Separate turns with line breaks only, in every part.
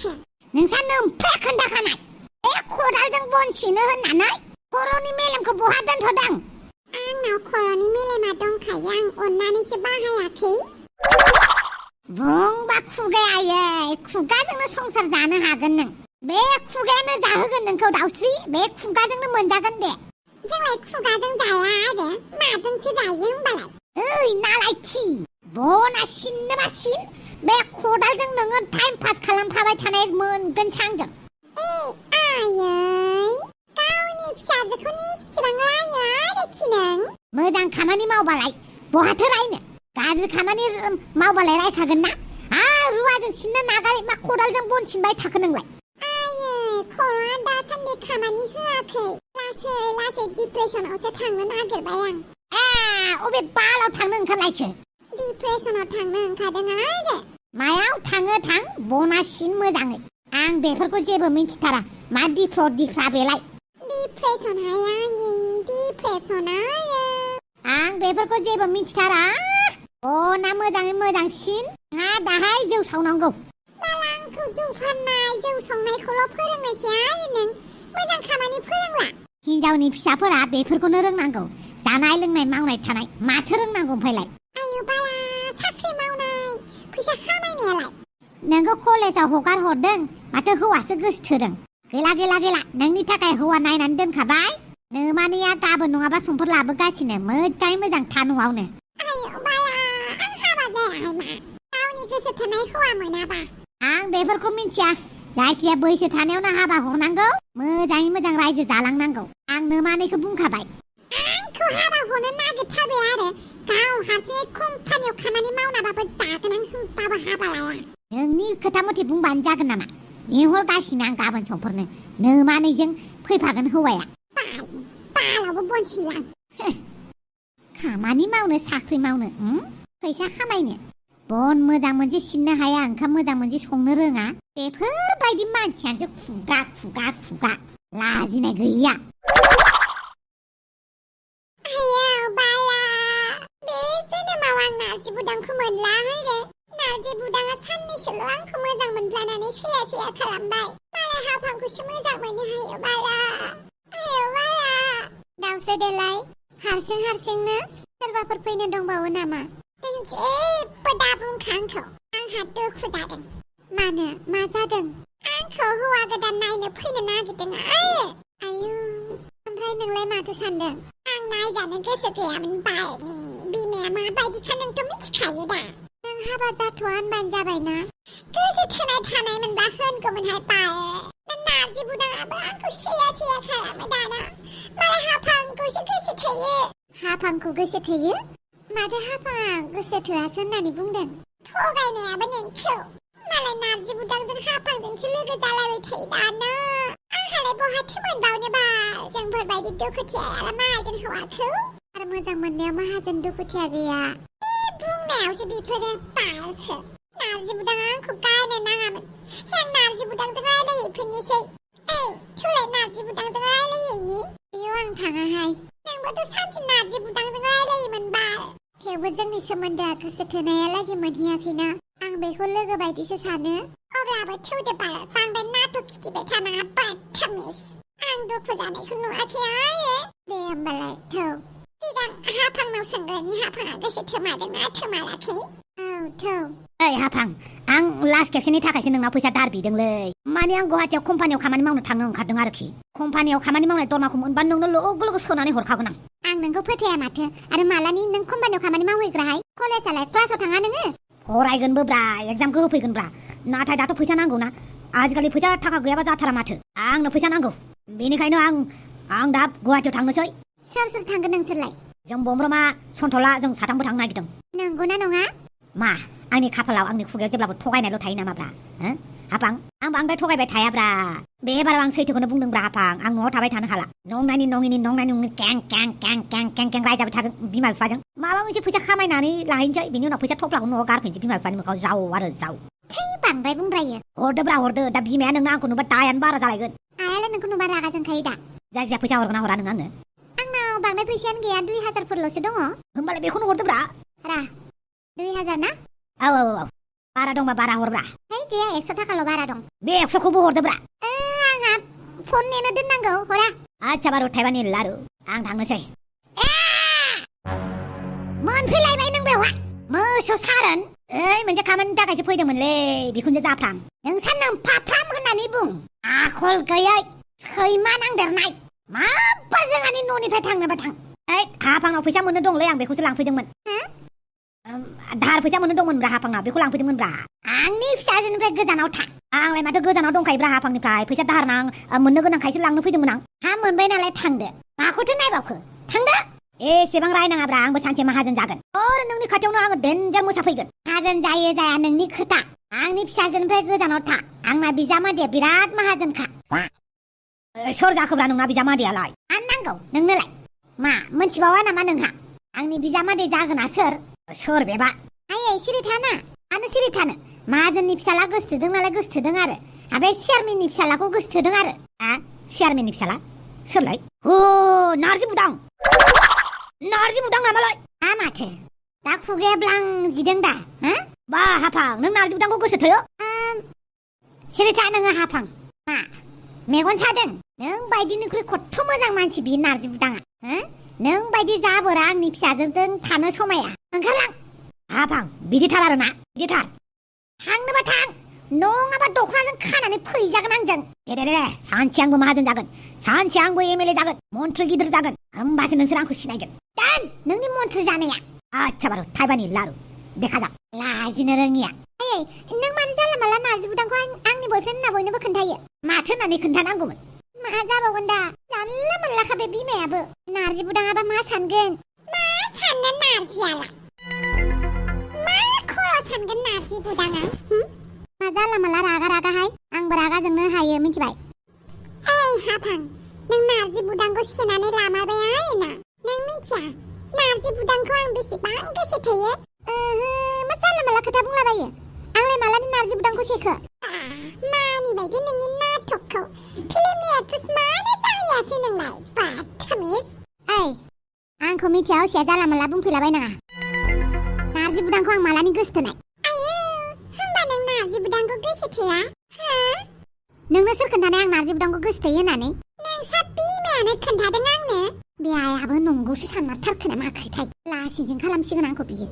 माथो नोंसा नोमफाया खोन्थाखानाय बे खदालजों बन सिनो होननानै खर'नि मेलेमखौ बहा दोनथ'दों आंनाव खर'नि मेलेमा दंखायो आं अननानैसो बाहायाखै बुंबा खुगायायै खुगाजोंनो संसार जानो हागोन नों बे खुगायानो जाहोगोन नोंखौ दाउस्रि बे खुगाजोंनो मोनजागोन दे जोंलाय खुगाजों जाया आरो माजोंसो जायो होनबालाय ओइ नालायथि बना सिननोबा सिन बे खदालजों नोङो टाइम पास खालामफाबाय थानाय मोनगोन सांजों आयै गावनि फिसाजोखौ इसेबां रायो आरोखि नों मोजां खामानि मावबालाय बहाथो रायनो गाज्रि खामानि मावबालाय रायखागोन ना रुवाजों सिननो नागारै मा खदालजों बन सिनबाय थाखो नोंलाय आयै खर'आ दासान्दि खामानि होआखै लासै लासै डिप्रेसनावसो थांनो नागिरबाय आं अबे बालाव थांनो ओंखारलायखो डिप्रेसनाव थांनो ओंखारदों आरो मायाव थाङो थां बना सिन मोजाङै आं बेफोरखौ जेबो मिन्थिथारा मा दिफ्रा बेलाय डिप्रेसन हायानि डिप्रेसन आं बेफोरखौ जेबो मिन्थिथारा बना मोजाङै मोजां सिन दाहाय जौ सावनांगौ माला आंखौ जौ फाननाय जौ संनायखौल' फोरोंनोसै आरो नों मोजां खामानि फोरोंला हिनजावनि फिसाफोरा बेफोरखौनो रोंनांगौ जानाय लोंनाय मावनाय थानाय माथो रोंनांगौ ओमफ्रायलाय आयौ बाला साख्रि मावनाय फैसा खामायनायालाय नोंखौ कलेजाव हगार हरदों माथो हौवासो गोसोथोदों गैला नोंनि थाखाय हौवा नायनानै दोनखाबाय नोमानिया गाबोन नङाबा समफोर लाबोगासिनो मोजाङै मोजां था न'आवनो आयौ बाला आं हाबा जायाहाय मा गावनि गोसो थोनाय हौवा मोनाबा आं बेफोरखौ मिन्थिया जायखिया बैसो थानायावनो हाबा हरनांगौ मोजाङै मोजां रायजो जालांनांगौ आं नोमानिखौ बुंखाबाय आंखौ हाबा हरनो नागिरथारबाय आरो गाव हारसिङै कम्पानियाव खामानि मावनाबाबो जागोन आं होनबाबो हाबा लाया नोंनि खोथा मथे बुंबानो जागोन नामा लिंहरगासिनो आं गाबोन समफोरनो नोमानिजों फैफागोन हौवाया बालावबो बनसिनलां खामानि मावनो साख्रि मावनो फैसा खामायनो बन मोजां मोनसे सिननो हाया ओंखाम मोजां मोनसे संनो रोङा बेफोरबायदि मानसियासो खुगा लाजिनाय गैया आयौ बाला बे जोनोमाव आं नारजि बुदांखौ मोनला आरो नारजि बुदाङा साननैसोल' आंखौ मोजां मोनब्लानानै सैया खालामबाय मालाय हाफांखौसो मोजां मोनो आयौ बाला दाउस्रि देलाय हारसिंनो सोरबाफोर फैनो दंबावो नामा नों जेबो दा बुंखा आंखौ आंहा दुखु जादों मानो मा जादों आंखौ हौवा गोदान नायनो फैनो नागिरदों आयु ओमफ्राय नोंलाय माथो सानदों आं नायजानो गोसो गैयामोन बालनि बिमाया माबायदिखा नोंथ' मिथिखायो दा नों हाबा जाथ'आ होनबानो जाबायना गोसो थोनाय थानाय मोनबा होनगौमोनहाय बाल नारजि बुदाङाबो आंखौ सैया खालामो दाना मालाय हाफांखौसो गोसो थोयो हाफांखौ गोसो थोयो माथो हाफाङा गोसो थोआसो होननानै बुंदों थगायनायाबो नोंखौ मालाय नारजि बुदांजों हाफांजोंसो लोगो जालायबाय थायो दाना आंहालाय बहाथो मोनबावनो बाल जोंफोरबायदि दुखुथियायालाय माहाजोन हौवाखौ आरो मोजां मोननायाव माहाजोन दुखुथिया गैया बुंनायावसो बेफोरो बालसो नारजि बुदाङा आंखौ गायनो नाङामोन आं नारजि बुदांजों रायलायहैफिननोसै थौलाय नारजि बुदांजों रायलायहैनि बेयाव आं थाङाहाय नोंबोथ' सानसे नारजि बुदांजों रायलायोमोन बाल थेवबो जोंनि सोमोन्दोआ गोसो थोनायालागै मोनहैयाखैना आं बेखौ लोगो बायदिसो सानो अब्लाबो थौदो बाल बांद्राय नाटक खिथिबाय थानाङा बादथामिस आं दुखु जानायखौ नुवाखै आरो दे होमबालाय थौ सिगां हाफांनाव सोंग्रानि हाफाङा गोसो थोमादोंना थोमाराखै ओइ हाफां आं लास्ट खेबसेनि थाखायसो नोंनाव फैसा दार बिदोंलै माने आं गुवाहाटियाव कम्पानियाव खामानि मावनो थांनो ओंखारदों आरोखि कम्पानियाव खामानि मावनाय दरमाखौ मोनबा नोंनो लोगो सोनानै हरखागोन आं नोंखौ फोथाया माथो आरो मालानि नों कम्पानियाव खामानि मावहैग्राहाय कलेजालाय क्लासाव थाङा नोङो फरायगोनबो ब्रा एग्जामखौ होफैगोन ब्रा नाथाय दाथ' फैसा नांगौना आजिखालि फैसा थाखा गैयाबा जाथारा माथो आंनो फैसा नांगौ बेनिखायनो आं दा गुवाहाटियाव थांनोसै सोर थांगोन नोंसोरलाय जों बमब्रमा सन्थला जों साथामबो थांनो नागिरदों नंगौना नङा मा आंनि खाफालाव आंनि खुगायाव जेब्लाबो थगायनायल' थायो नामाब्रा हाफां आं बांद्राय थगायबाय थायाब्रा बे बाराव आं सैथोखौनो बुंदोंब्रा हाफां आं न'आव थाबाय थानो हाला नंनायनि नङिनि कें रायजाबाय थादों बिमा बिफाजों माबा मोनसे फैसा खामायनानै लाहैनोसै बिनि उनाव फैसा थफ्लाखौ न'आव गारफैनोसै बिमा बिफानि मोखाङाव जाव आरो जाव थै बांद्राय बुंद्रायो हरदोब्रा हरदो दा बिमाया नोंनो आंखौ नुबा दायानो बारा जालायगोन आयालाय नोंखौ नुबा रागा जोंखायो दा जायखिजाया फैसा हरगोन ना हरा नों आंनो आंनाव बांद्राय फैसायानो गैया 2000 फोरल'सो दङ होमबालाय बेखौनो हरदोब्रा 2000 ना औ
बारा दंबा बारा हरब्रा
है गैया 100 थाखाल' बारा दं
बे 100खौबो हरदोब्रा
आंहा फन नेनो दोननांगौ हरा
आच्छा बारु थाइबानि लारु आं थांनोसै
मोनफैलायबाय नों बेवहाय
मोसौ सारोन ओइ मोनसे खामानिनि थाखायसो फैदोंमोनलै बिखुनजो जाफ्राम
नोंसा नोम्फाफ्राम होननानै बुं
आखल गैयै
सैमा नांदेरनाय
माबा जोंहानि न'निफ्राय थांनोबा थां ओइ हाफांनाव फैसा मोननो दंलै आं बेखौसो लांफैदोंमोन दाहार फैसा मोननो दंमोनब्रा हाफांनाव बेखौ लांफैदोंमोनब्रा
आंनि फिसाजोनिफ्राय गोजानाव था
आंलाय माथो गोजानाव दंखायोब्रा हाफांनिफ्राय फैसा दाहार मोननो गोनांखायसो लांनो फैदोंमोन आं
हा मोनबाय नालाय थांदो माखौथो नायबावखो थांदो
एसेबां रायनाङाब्रा आंबो सानसे माहाजोन जागोन अर नोंनि खाथियावनो आङो देन्जार मोसाफैगोन
माहाजोन जायो जाया नोंनि खोथा आंनि फिसाजोनिफ्राय गोजानाव था आंना बिजामादैया बिराद माहाजोनखा
सोर जाखोब्रा नोंना बिजामादैयालाय
नांगौ नोंनोलाय मा मोनथिबावा नामा नोंहा आंनि बिजामादै जागोना सोर बेबा आयै सिरि थाना आनो सिरि थानो माहाजोननि फिसाला गोसथोदों नालाय गोसथोदों आरो आबे चेयारमेननि फिसालाखौ गोसथोदों आरो
चेयारमेननि फिसाला सोरलाय ओ नारजि बुदां नामालाय
माथो दा खुगाया ब्लां जिदों दा
बा हाफां नों नारजि बुदांखौ गोसो थोयो
सिरि था नोङो हाफां मा मेगन सादों नों बायदिनिख्रुइ खथ्थ' मोजां मानसि बि नारजि बुदाङा नों बायदि जाबोरा आंनि फिसाजोजों थानो समाया ओंखारलां
हाफां बिदिथार आरोना बिदिथार
थांनोबा थां नङाबा दख'नाजों खानानै फैजागोन आंजों
दे सानसे आंबो माहाजोन जागोन सानसे आंबो एमएलए जागोन मन्थ्रि गिदिर जागोन होमबासो नोंसोर आंखौ सिनायगोन
दान नोंनि मन्थ्रि जानाया
आच्छा बारु थाइबानि लारु देखा जा
लाजिनो रोङिया ओइ नों मानो जानला मानला नारजि बुदांखौ आंनि बयफ्रेन्ड होनना बयनोबो खोन्थायो
माथो होननानै खोन्थानांगौमोन
मा जाबावगोन दा जानला मानलाखा बे बिमायाबो नारजि बुदाङाबा मा सानगोन मा सानगोन नारजियालाय मा खर' सानगोन नारजि बुदाङा मा जानला मानला रागाहाय आंबो रागाजोंनो हायो मिथिबाय ओइ हाफां नों नारजि बुदांखौ सेनानै लामारबाय आरोना नों मिथिया नारजि बुदांखौ आं बेसेबां गोसो थोयो मा जानला मानला खोथा बुंलाबायो आंलाय मालानि नारजि बुदांखौ सेखो मानि बायदि नोंनि नाटकखौ फिल्मनि एक्ट्रेस मानो जाहैयासै नोंलाय बाथामिज ओइ आंखौ मिथिया असिया जानला मानला बुंफैलाबायनाङा नारजि बुदांखौ आं मालानि गोसोथोनाय आयो होमबा नों नारजि बुदांखौ गोसो थोआ नोंनो सोर खोन्थानाय आं नारजि बुदांखौ गोसो थोयो होननानै नोंसा बिमायानो खोन्थादों आंनो बे आइयाबो नंगौसो सानमारथारखो ना माखैथाय लासिंसिं खालामसिगोन आंखौ बियो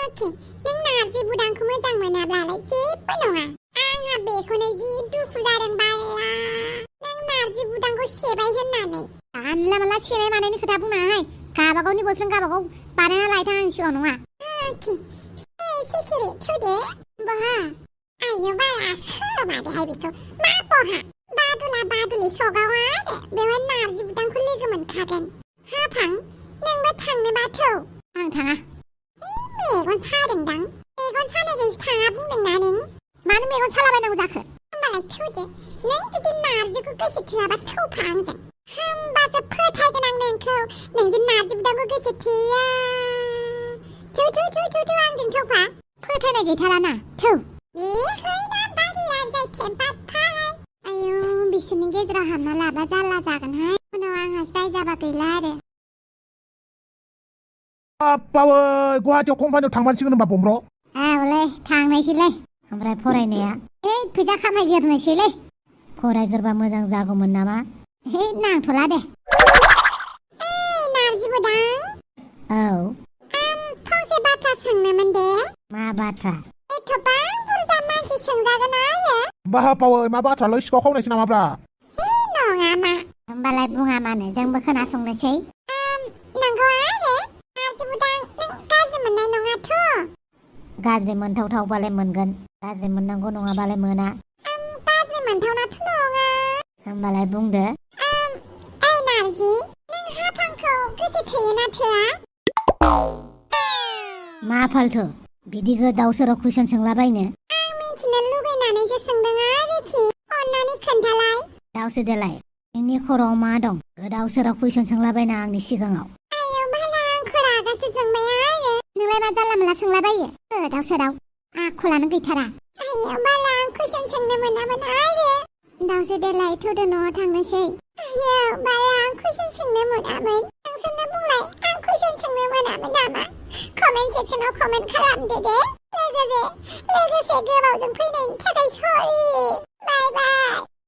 अके नों नारजि बुदांखौ मोजां मोनाब्लालाय जेबो नङा आंहा बेखौनो जि दुखु जादों बाला नों नारजि बुदांखौ सेबाय होननानै जानला मानला सेनाय मानायनि खोथा बुंनाङाहाय गाबागावनि बयफ्रेन्ड गाबागाव बानायना लायथां आंनि सिगाङाव नङा अके सिकिरि थुदो बहा आयो बाला सोमादोहाय बेखौ मा बहा बादुलि सगावा आरो बेवहाय नारजि बुदांखौ लोगो मोनखागोन हाफां नोंबो थांनोबा थौ आं थाङा मेगन सादोंदां मेगन सानायखायसो थाङा बुंदोंना नों मानो मेगन सालाबायनांगौ जाखो होमबालाय थौदो नों जुदि नारजिखौ गोसो थोआबा थौफा आंजों होमबासो फोथायगोन आं नोंखौ नोंदि नारजि बुदांखौ गोसो थोआ थौ आंजों थौफा फोथायनाय गैथाराना थौ आयु बिसोरनि गेजेराव हाबना लाबा जारला जागोनहाय उनाव आंहा दाय जाबा गैला आरो
बावै गुवाहाटियाव कम्पानियाव थांमारसिगोन होनबा बम्ब्र
औलै थांनायसैलै ओमफ्राय फरायनाया फैसा खामायग्रोनोसैलै
फरायग्रोबा मोजां जागौमोन नामा
नांथ'ला दे नारजि बुदां
औ
फंसे बाथ्रा सोंनोमोन दे
मा बाथ्रा
एथ'बां बुरजा मानसि सोंजागोन आयो
बाहा बावै मा बाथ्रालै सिखाव खावनायसो नामाब्रा
नङा मा होमबालाय बुङा मानो जोंबो खोनासंनोसै नंगौ आरो नारजि बुदां नों गाज्रि मोननाय नङाथ'
गाज्रि मोनथावथावबालाय मोनगोन गाज्रि मोननांगौ नङाबालाय मोना
गाज्रि मोनथावनाथ' नङा
होमबालाय बुंदो
ओइ नारजि नों हाफांखौ गोसो थोयोना थोआ
मा फालथु बिदि गोदाव सोराव कुइसन सोंलाबायनो
आं मिन्थिनो लुगैनानैसो सोंदों आरोखि अन्नानै खोन्थालाय
दावसो देलाय नोंनि खर'आव मा दं गोदाव सोराव कुइसन सोंलाबायना आंनि सिगाङाव
आयौ बाला आंखौ रागासो जोंबाय आयो नोंलाय मा जानला मानला सोंलाबायो गोदाव सोराव आखलानो गैथारा आयौ बाला आं कुइसन सोंनो मोनामोन आयो दावसो देलाय थुदो न'आव थांनोसै आयौ बाला आं कुइसन सोंनो मोनामोन नोंसोरनो बुंलाय आं कुइसन सोंनो मोनामोन नामा कमेन्ट सेक्सनाव कमेन्ट खालामदो दे लोगो लोगोसे गोबावजों फैनायनि थाखाय सरि बाय बाय